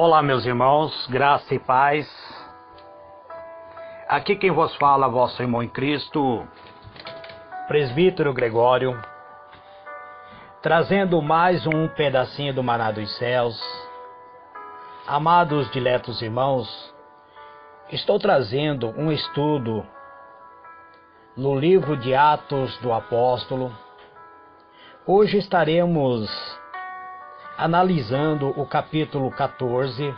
Olá, meus irmãos, graça e paz. Aqui quem vos fala, vosso irmão em Cristo, presbítero Gregório, trazendo mais um pedacinho do maná dos céus. Amados diletos irmãos, estou trazendo um estudo no livro de Atos do Apóstolo. Hoje estaremos analisando o capítulo 14,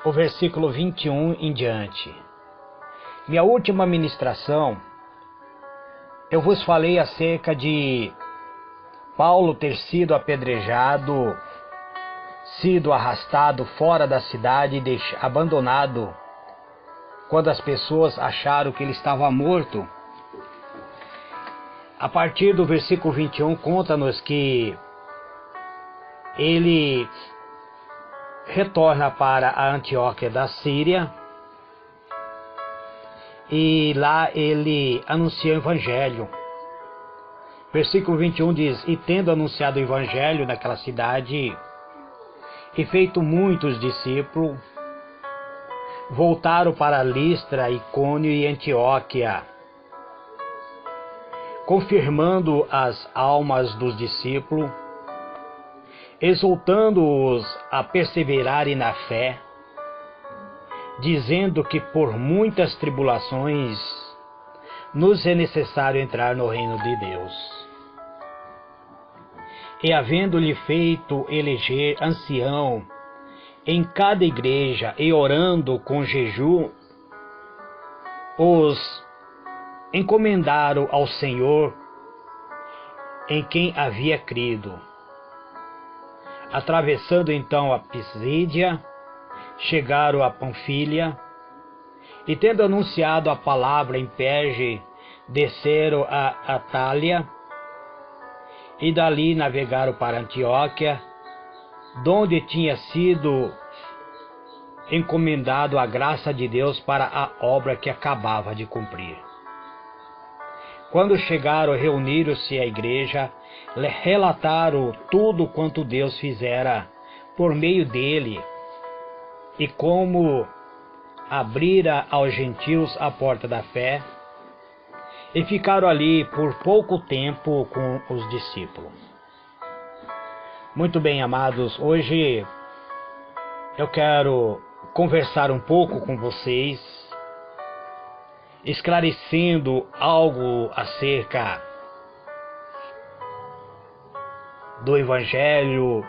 o versículo 21 em diante. Minha última ministração, eu vos falei acerca de Paulo ter sido apedrejado, sido arrastado fora da cidade e abandonado quando as pessoas acharam que ele estava morto. A partir do versículo 21 conta-nos que ele retorna para a Antioquia da Síria e lá ele anuncia o Evangelho. Versículo 21 diz: E tendo anunciado o Evangelho naquela cidade e feito muitos discípulos, voltaram para Listra, Icônio e Antioquia, confirmando as almas dos discípulos, exortando-os a perseverarem na fé, dizendo que por muitas tribulações nos é necessário entrar no reino de Deus. E havendo-lhe feito eleger ancião em cada igreja e orando com jejum, os encomendaram ao Senhor em quem havia crido. Atravessando então a Pisídia, chegaram a Panfilha, e tendo anunciado a palavra em Perge, desceram a Atália, e dali navegaram para Antioquia, donde tinha sido encomendado a graça de Deus para a obra que acabava de cumprir. Quando chegaram, reuniram-se à igreja, relataram tudo quanto Deus fizera por meio dele e como abrira aos gentios a porta da fé, e ficaram ali por pouco tempo com os discípulos. Muito bem, amados, hoje eu quero conversar um pouco com vocês, esclarecendo algo acerca do Evangelho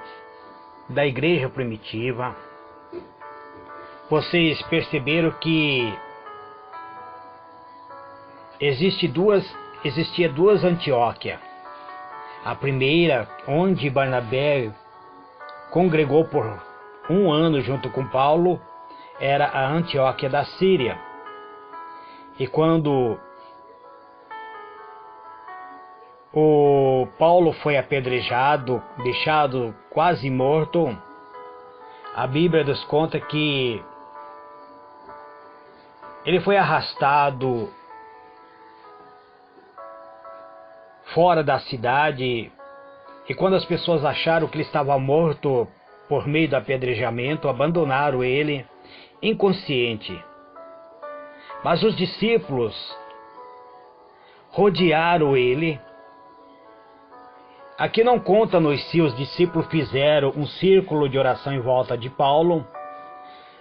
da igreja primitiva. Vocês perceberam que existia duas Antioquia. A primeira, onde Barnabé congregou por um ano junto com Paulo, era a Antioquia da Síria. E quando o Paulo foi apedrejado, deixado quase morto, a Bíblia nos conta que ele foi arrastado fora da cidade, e quando as pessoas acharam que ele estava morto por meio do apedrejamento, abandonaram ele inconsciente. Mas os discípulos rodearam ele. Aqui não conta-nos se os discípulos fizeram um círculo de oração em volta de Paulo,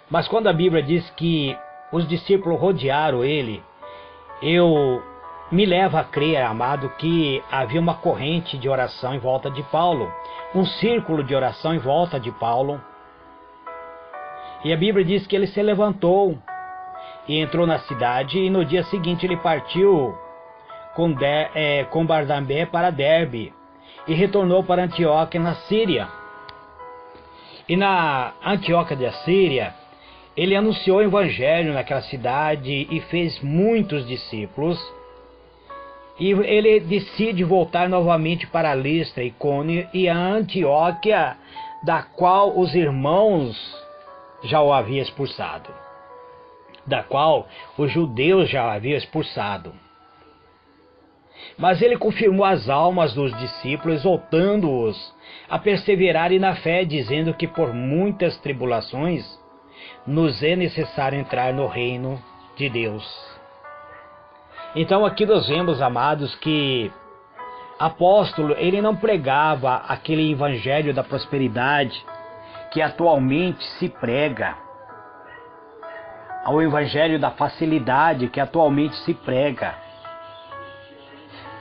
mas quando a Bíblia diz que os discípulos rodearam ele, eu me levo a crer, amado, que havia uma corrente de oração em volta de Paulo, um círculo de oração em volta de Paulo. E a Bíblia diz que ele se levantou e entrou na cidade, e no dia seguinte ele partiu com Barnabé para Derbe e retornou para Antioquia na Síria. E na Antioquia da Síria, ele anunciou o Evangelho naquela cidade e fez muitos discípulos. E ele decide voltar novamente para Listra, Icônio e a Antioquia, da qual os irmãos já o haviam expulsado, da qual os judeus já o haviam expulsado. Mas ele confirmou as almas dos discípulos, exortando-os a perseverarem na fé, dizendo que por muitas tribulações nos é necessário entrar no reino de Deus. Então aqui nós vemos, amados, que apóstolo, ele não pregava aquele evangelho da prosperidade que atualmente se prega, ao evangelho da facilidade que atualmente se prega.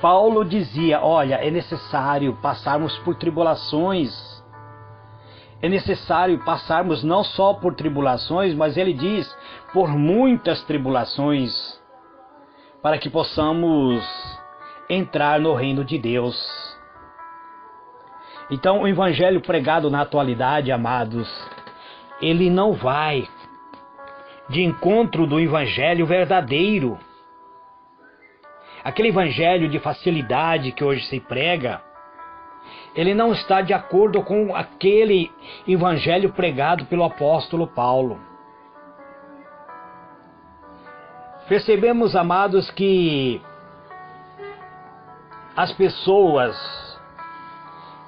Paulo dizia, olha, é necessário passarmos por tribulações, é necessário passarmos não só por tribulações, mas ele diz, por muitas tribulações, para que possamos entrar no reino de Deus. Então o evangelho pregado na atualidade, amados, ele não vai de encontro do evangelho verdadeiro. Aquele evangelho de facilidade que hoje se prega, ele não está de acordo com aquele evangelho pregado pelo apóstolo Paulo. Percebemos, amados, que as pessoas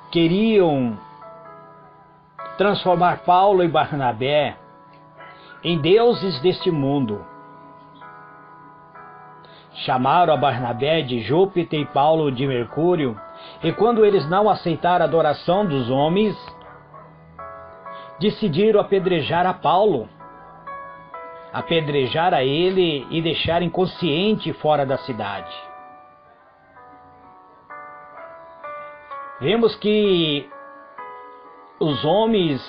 queriam transformar Paulo e Barnabé em deuses deste mundo. Chamaram a Barnabé de Júpiter e Paulo de Mercúrio, e quando eles não aceitaram a adoração dos homens, decidiram apedrejar a Paulo, apedrejar a ele e deixar inconsciente fora da cidade. Vemos que os homens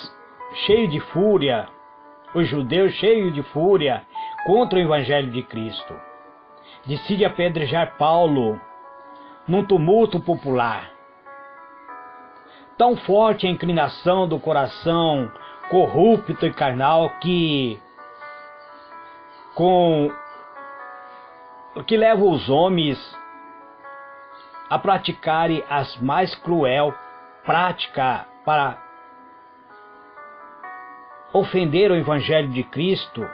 cheios de fúria, os judeus cheios de fúria contra o evangelho de Cristo, decide apedrejar Paulo num tumulto popular. Tão forte a inclinação do coração corrupto e carnal que leva os homens a praticarem as mais cruel prática para ofender o evangelho de Cristo.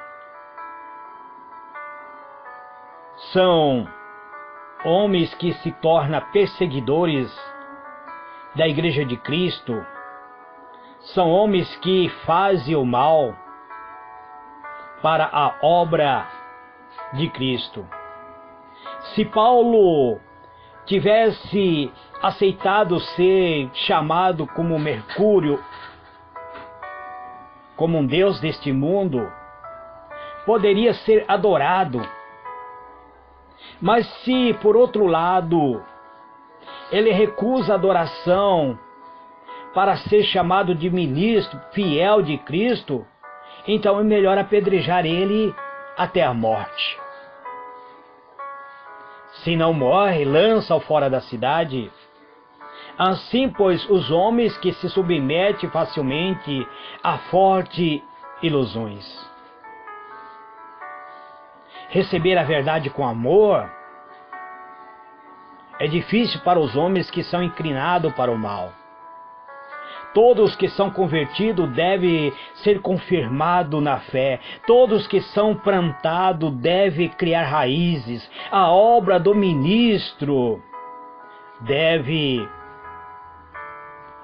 São homens que se tornam perseguidores da Igreja de Cristo. São homens que fazem o mal para a obra de Cristo. Se Paulo tivesse aceitado ser chamado como Mercúrio, como um deus deste mundo, poderia ser adorado. Mas se, por outro lado, ele recusa a adoração para ser chamado de ministro fiel de Cristo, então é melhor apedrejar ele até a morte. Se não morre, lança-o fora da cidade. Assim, pois, os homens que se submetem facilmente a fortes ilusões. Receber a verdade com amor é difícil para os homens que são inclinados para o mal. Todos que são convertidos devem ser confirmados na fé. Todos que são plantados devem criar raízes. A obra do ministro deve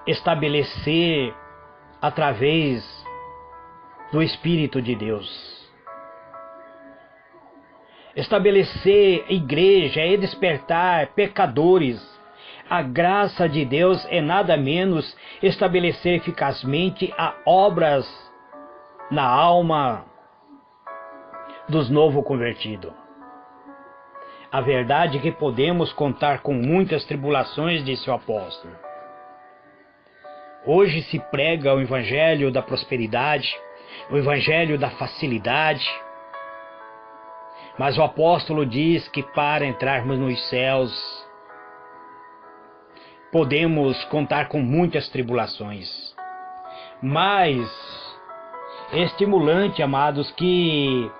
estabelecer através do Espírito de Deus. Estabelecer igreja é despertar pecadores. A graça de Deus é nada menos estabelecer eficazmente as obras na alma dos novos convertidos. A verdade é que podemos contar com muitas tribulações, disse o apóstolo. Hoje se prega o evangelho da prosperidade, o evangelho da facilidade. Mas o apóstolo diz que para entrarmos nos céus, podemos contar com muitas tribulações. Mas é estimulante, amados, que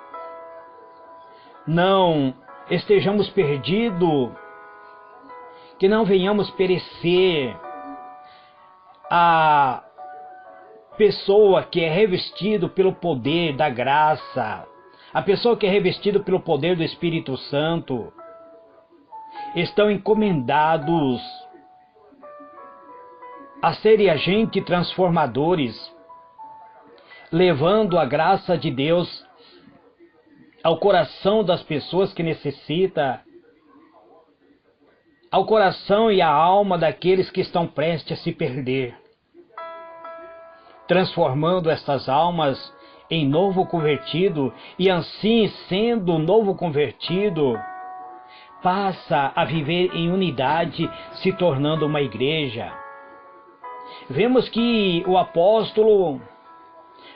não estejamos perdidos, que não venhamos perecer. A pessoa que é revestido pelo poder da graça, a pessoa que é revestido pelo poder do Espírito Santo, estão encomendados a serem agentes transformadores, levando a graça de Deus ao coração das pessoas que necessitam, ao coração e à alma daqueles que estão prestes a se perder, transformando estas almas em novo convertido, e assim, sendo novo convertido, passa a viver em unidade, se tornando uma igreja. Vemos que o apóstolo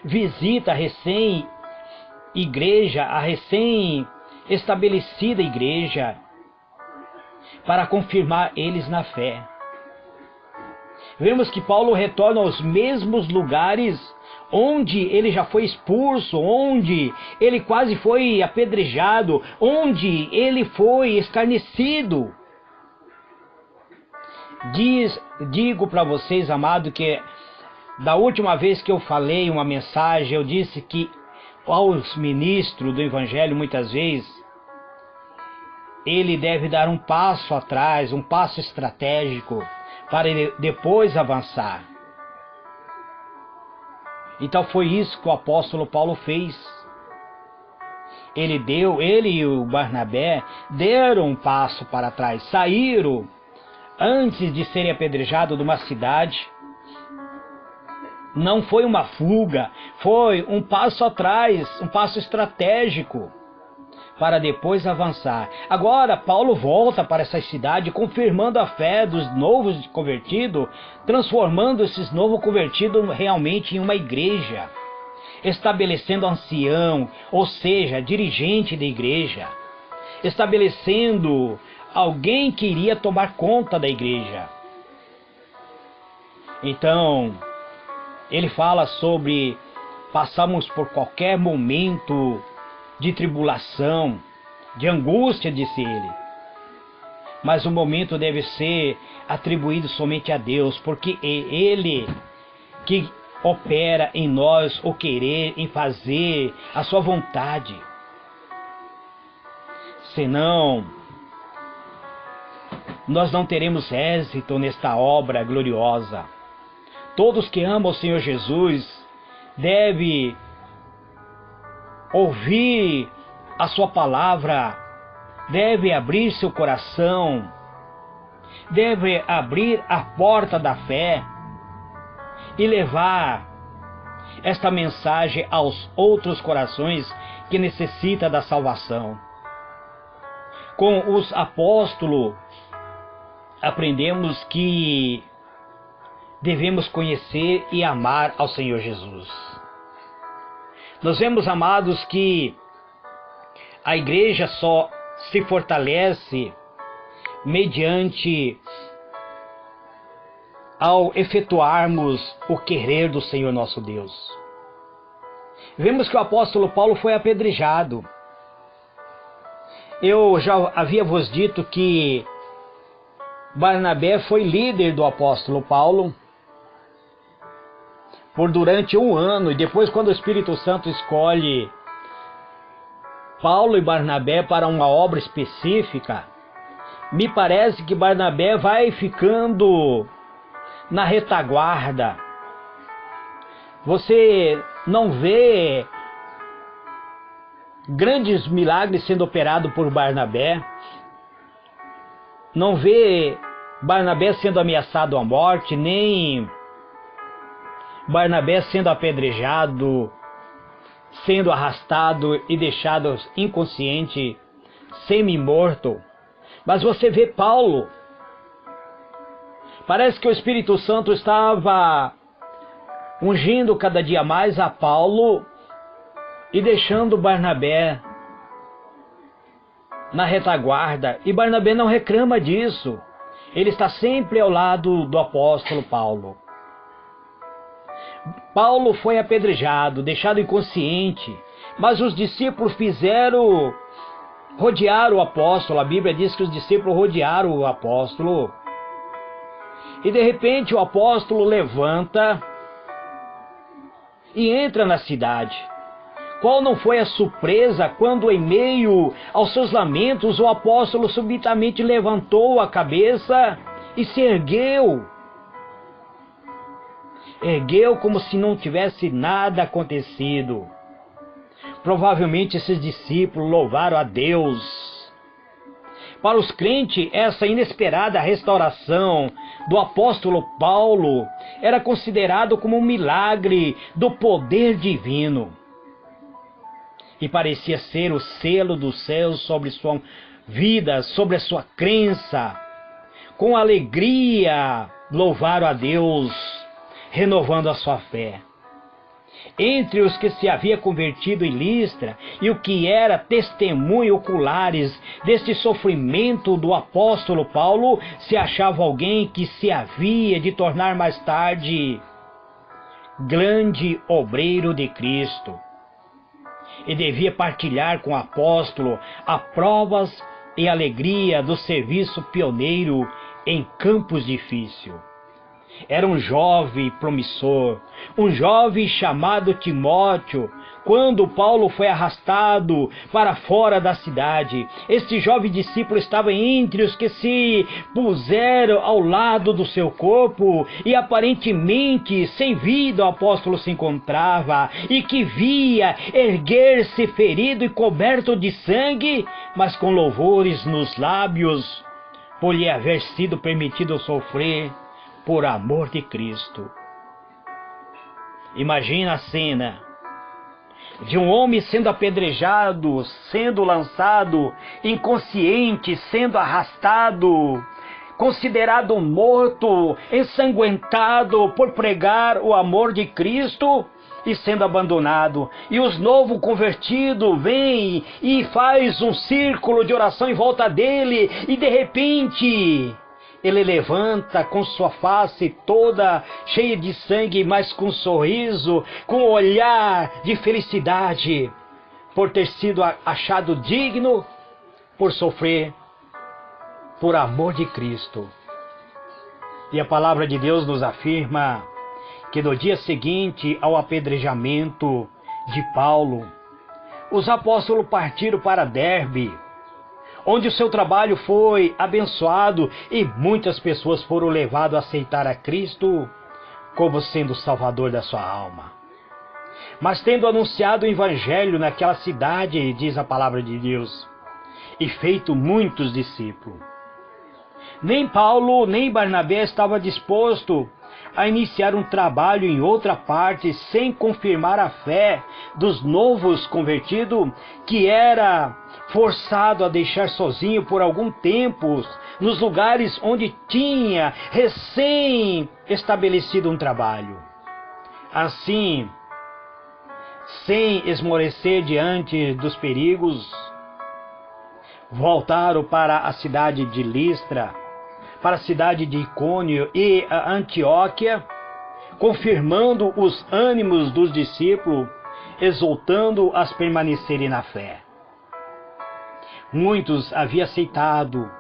visita a recém-igreja, a recém-estabelecida igreja, para confirmar eles na fé. Vemos que Paulo retorna aos mesmos lugares onde ele já foi expulso, onde ele quase foi apedrejado, onde ele foi escarnecido. Digo para vocês, amado, que da última vez que eu falei uma mensagem, eu disse que aos ministros do Evangelho, muitas vezes, ele deve dar um passo atrás, um passo estratégico, para ele depois avançar. Então foi isso que o apóstolo Paulo fez. Ele e o Barnabé deram um passo para trás, saíram antes de serem apedrejados de uma cidade. Não foi uma fuga, foi um passo atrás, um passo estratégico, para depois avançar. Agora Paulo volta para essa cidade, confirmando a fé dos novos convertidos, transformando esses novos convertidos realmente em uma igreja, estabelecendo ancião, ou seja, dirigente da igreja, estabelecendo alguém que iria tomar conta da igreja. Então, ele fala sobre passamos por qualquer momento de tribulação, de angústia, disse ele. Mas o momento deve ser atribuído somente a Deus, porque é Ele que opera em nós o querer, em fazer a sua vontade. Senão, nós não teremos êxito nesta obra gloriosa. Todos que amam o Senhor Jesus devem ouvir a sua palavra, deve abrir seu coração, deve abrir a porta da fé e levar esta mensagem aos outros corações que necessitam da salvação. Com os apóstolos, aprendemos que devemos conhecer e amar ao Senhor Jesus. Nós vemos, amados, que a igreja só se fortalece mediante ao efetuarmos o querer do Senhor nosso Deus. Vemos que o apóstolo Paulo foi apedrejado. Eu já havia vos dito que Barnabé foi líder do apóstolo Paulo por durante 1 ano, e depois, quando o Espírito Santo escolhe Paulo e Barnabé para uma obra específica, me parece que Barnabé vai ficando na retaguarda. Você não vê grandes milagres sendo operados por Barnabé, não vê Barnabé sendo ameaçado à morte, nem Barnabé sendo apedrejado, sendo arrastado e deixado inconsciente, semi-morto. Mas você vê Paulo, parece que o Espírito Santo estava ungindo cada dia mais a Paulo e deixando Barnabé na retaguarda. E Barnabé não reclama disso. Ele está sempre ao lado do apóstolo Paulo. Paulo foi apedrejado, deixado inconsciente, mas os discípulos rodearam o apóstolo. A Bíblia diz que os discípulos rodearam o apóstolo. E de repente o apóstolo levanta e entra na cidade, Qual não foi a surpresa quando, em meio aos seus lamentos, o apóstolo subitamente levantou a cabeça e se ergueu? Ergueu como se não tivesse nada acontecido. Provavelmente esses discípulos louvaram a Deus. Para os crentes, essa inesperada restauração do apóstolo Paulo era considerado como um milagre do poder divino. E parecia ser o selo dos céus sobre sua vida, sobre a sua crença. Com alegria, louvaram a Deus, renovando a sua fé. Entre os que se havia convertido em Listra e o que era testemunho oculares deste sofrimento do apóstolo Paulo, se achava alguém que se havia de tornar mais tarde grande obreiro de Cristo, e devia partilhar com o apóstolo as provas e alegria do serviço pioneiro em campos difíceis. Era um jovem promissor, um jovem chamado Timóteo. Quando Paulo foi arrastado para fora da cidade, este jovem discípulo estava entre os que se puseram ao lado do seu corpo e aparentemente sem vida o apóstolo se encontrava, e que via erguer-se ferido e coberto de sangue, mas com louvores nos lábios, por lhe haver sido permitido sofrer por amor de Cristo. Imagina a cena de um homem sendo apedrejado, sendo lançado, inconsciente, sendo arrastado, considerado morto, ensanguentado por pregar o amor de Cristo e sendo abandonado. E os novo convertidos vêm e faz um círculo de oração em volta dele, e de repente ele levanta com sua face toda cheia de sangue, mas com um sorriso, com um olhar de felicidade, por ter sido achado digno, por sofrer por amor de Cristo. E a palavra de Deus nos afirma que no dia seguinte ao apedrejamento de Paulo, os apóstolos partiram para Derbe, onde o seu trabalho foi abençoado e muitas pessoas foram levadas a aceitar a Cristo como sendo o Salvador da sua alma. Mas tendo anunciado o Evangelho naquela cidade, diz a palavra de Deus, e feito muitos discípulos, nem Paulo nem Barnabé estavam dispostos a iniciar um trabalho em outra parte sem confirmar a fé dos novos convertidos, que era forçado a deixar sozinho por algum tempo nos lugares onde tinha recém estabelecido um trabalho. Assim, sem esmorecer diante dos perigos, voltaram para a cidade de Listra, para a cidade de Icônio e a Antioquia, confirmando os ânimos dos discípulos, exortando-as a permanecerem na fé. Muitos haviam aceitado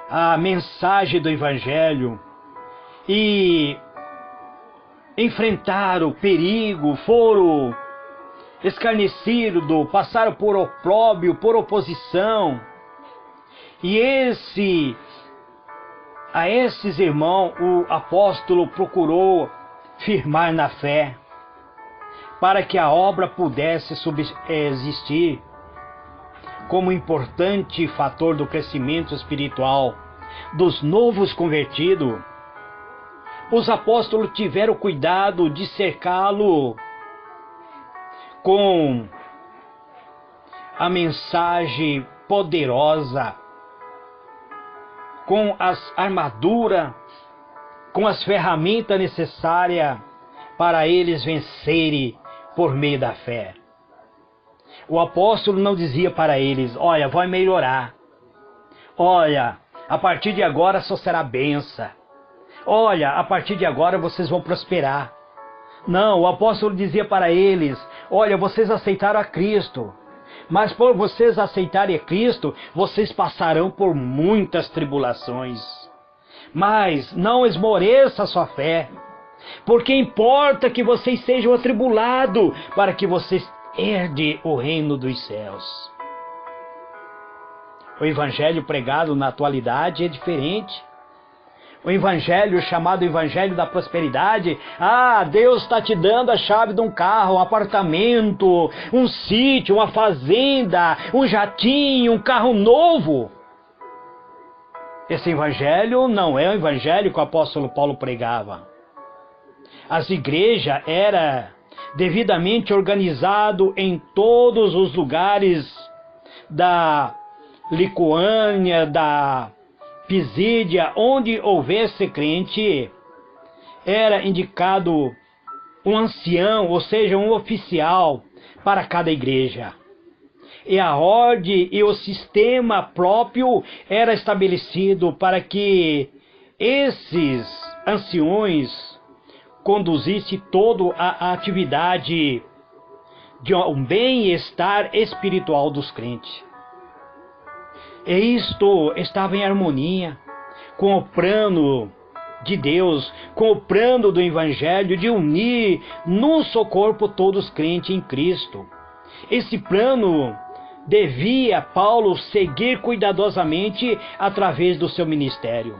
a mensagem do Evangelho e enfrentaram perigo, foram escarnecidos, passaram por opróbrio, por oposição. E a esses irmãos o apóstolo procurou firmar na fé, para que a obra pudesse subsistir como importante fator do crescimento espiritual dos novos convertidos. Os apóstolos tiveram cuidado de cercá-lo com a mensagem poderosa, com as armaduras, com as ferramentas necessárias para eles vencerem por meio da fé. O apóstolo não dizia para eles: olha, vai melhorar, olha, a partir de agora só será bênção, olha, a partir de agora vocês vão prosperar. Não, o apóstolo dizia para eles: olha, vocês aceitaram a Cristo, mas por vocês aceitarem a Cristo, vocês passarão por muitas tribulações. Mas não esmoreça a sua fé, porque importa que vocês sejam atribulados, para que vocês herde o reino dos céus. O evangelho pregado na atualidade é diferente. O evangelho chamado evangelho da prosperidade, Deus está te dando a chave de um carro, um apartamento, um sítio, uma fazenda, um jatinho, um carro novo. Esse evangelho não é o evangelho que o apóstolo Paulo pregava. As igrejas eram devidamente organizadas em todos os lugares da Lituânia, da Pisídia, onde houvesse crente, era indicado um ancião, ou seja, um oficial para cada igreja. E a ordem e o sistema próprio era estabelecido para que esses anciões conduzissem toda a atividade de um bem-estar espiritual dos crentes. E isto estava em harmonia com o plano de Deus, com o plano do Evangelho de unir num só corpo todos os crentes em Cristo. Esse plano devia Paulo seguir cuidadosamente através do seu ministério.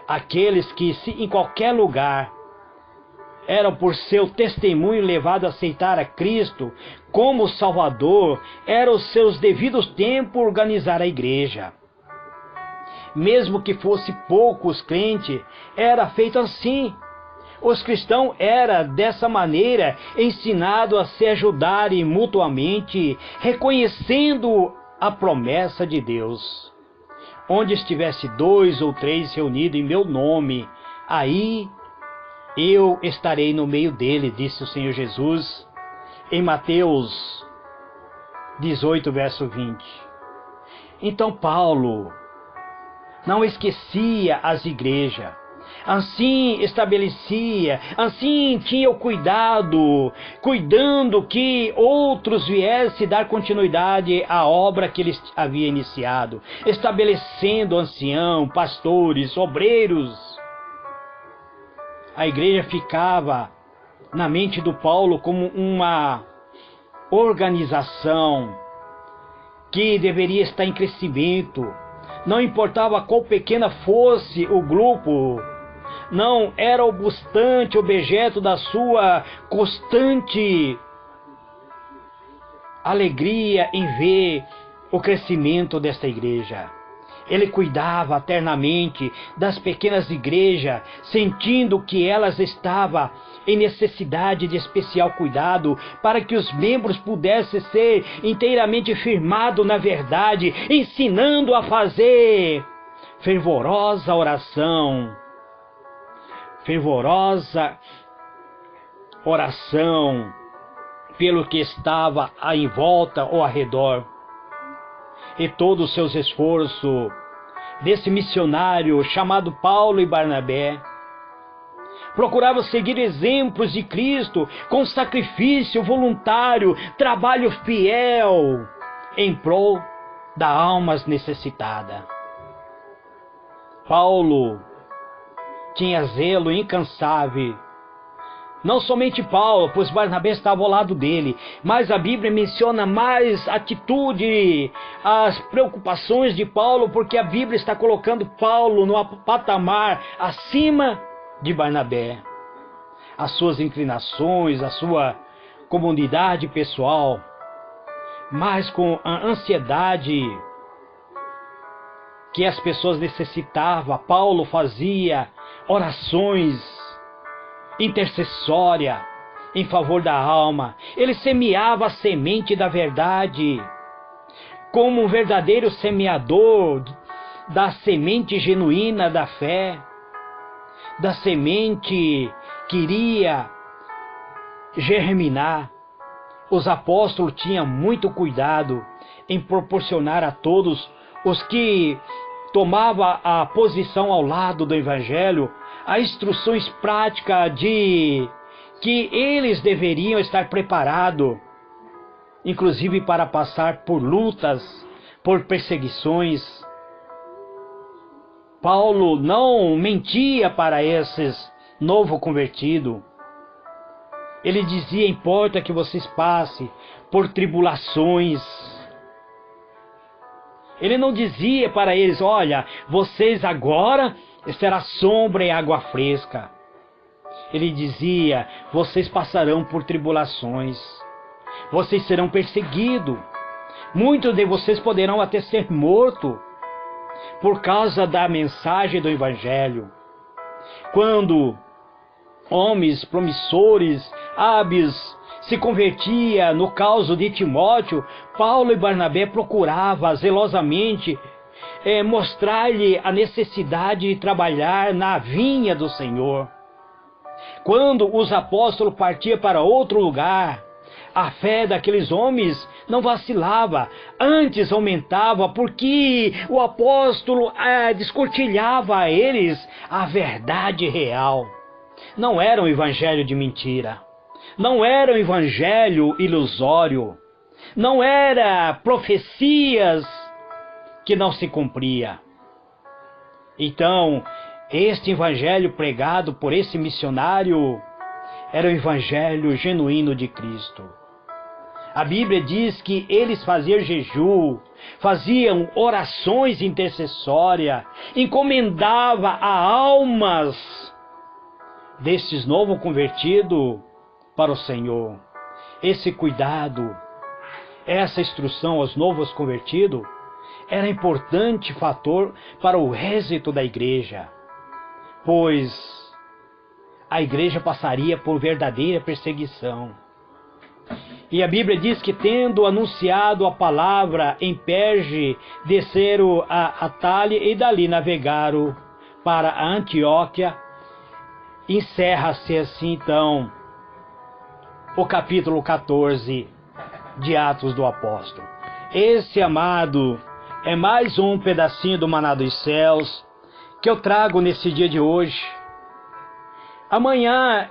Aqueles que, em qualquer lugar, eram por seu testemunho levados a aceitar a Cristo como Salvador, eram os seus devidos tempos organizar a igreja. Mesmo que fosse poucos crentes, era feito assim. Os cristãos eram dessa maneira ensinados a se ajudarem mutuamente, reconhecendo a promessa de Deus. Onde estivesse 2 ou 3 reunidos em meu nome, aí eu estarei no meio dele, disse o Senhor Jesus, em Mateus 18, verso 20. Então Paulo não esquecia as igrejas, assim estabelecia, assim tinha o cuidando que outros viessem dar continuidade à obra que ele havia iniciado, estabelecendo anciãos, pastores, obreiros. A igreja ficava na mente do Paulo como uma organização que deveria estar em crescimento. Não importava qual pequena fosse o grupo, não era obstante objeto da sua constante alegria em ver o crescimento desta igreja. Ele cuidava eternamente das pequenas igrejas, sentindo que elas estavam em necessidade de especial cuidado, para que os membros pudessem ser inteiramente firmados na verdade, ensinando a fazer fervorosa oração pelo que estava em volta ou ao redor. E todos os seus esforços desse missionário chamado Paulo e Barnabé procuravam seguir exemplos de Cristo com sacrifício voluntário, trabalho fiel em prol das almas necessitadas. Paulo tinha zelo incansável. Não somente Paulo, pois Barnabé estava ao lado dele, mas a Bíblia menciona mais atitude, as preocupações de Paulo, porque a Bíblia está colocando Paulo no patamar acima de Barnabé. As suas inclinações, a sua comunidade pessoal, mas com a ansiedade que as pessoas necessitavam, Paulo fazia orações intercessória em favor da alma. Ele semeava a semente da verdade como um verdadeiro semeador da semente genuína da fé, da semente que iria germinar. Os apóstolos tinham muito cuidado em proporcionar a todos os que tomavam a posição ao lado do Evangelho as instruções práticas de que eles deveriam estar preparados, inclusive para passar por lutas, por perseguições. Paulo não mentia para esses novo convertidos. Ele dizia: importa que vocês passem por tribulações. Ele não dizia para eles: olha, vocês agora será sombra e água fresca. Ele dizia: vocês passarão por tribulações. Vocês serão perseguidos. Muitos de vocês poderão até ser mortos por causa da mensagem do Evangelho. Quando homens promissores, hábeis, se convertia no caso de Timóteo, Paulo e Barnabé procuravam zelosamente mostrar-lhe a necessidade de trabalhar na vinha do Senhor. Quando os apóstolos partiam para outro lugar, a fé daqueles homens não vacilava, antes aumentava, porque o apóstolo descortilhava a eles a verdade real. Não era um evangelho de mentira, não era um evangelho ilusório, não era profecias que não se cumpria. Então, este evangelho pregado por esse missionário era o evangelho genuíno de Cristo. A Bíblia diz que eles faziam jejum, faziam orações intercessórias, encomendavam a almas destes novos convertidos para o Senhor. Esse cuidado, essa instrução aos novos convertidos era importante fator para o êxito da igreja, pois a igreja passaria por verdadeira perseguição. E a Bíblia diz que, tendo anunciado a palavra em Perge, desceram a Atália e dali navegaram para a Antioquia. Encerra-se assim então o capítulo 14 de Atos do Apóstolo. Esse, amado, é mais um pedacinho do maná dos céus que eu trago nesse dia de hoje. Amanhã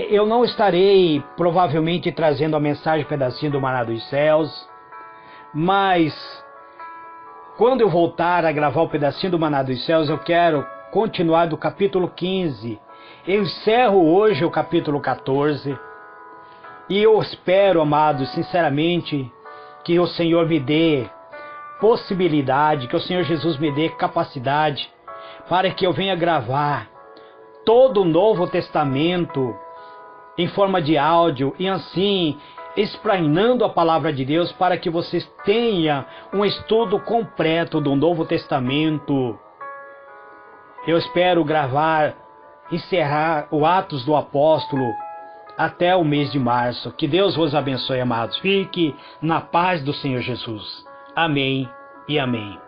eu não estarei provavelmente trazendo a mensagem pedacinho do maná dos céus, mas quando eu voltar a gravar o pedacinho do maná dos céus, eu quero continuar do capítulo 15. Eu encerro hoje o capítulo 14 e eu espero, amados, sinceramente, que o Senhor me dê possibilidade, que o Senhor Jesus me dê capacidade para que eu venha gravar todo o Novo Testamento em forma de áudio e assim explanando a palavra de Deus, para que vocês tenham um estudo completo do Novo Testamento. Eu espero encerrar o Atos do Apóstolo até o mês de março. Que Deus vos abençoe, amados. Fique na paz do Senhor Jesus. Amém e amém.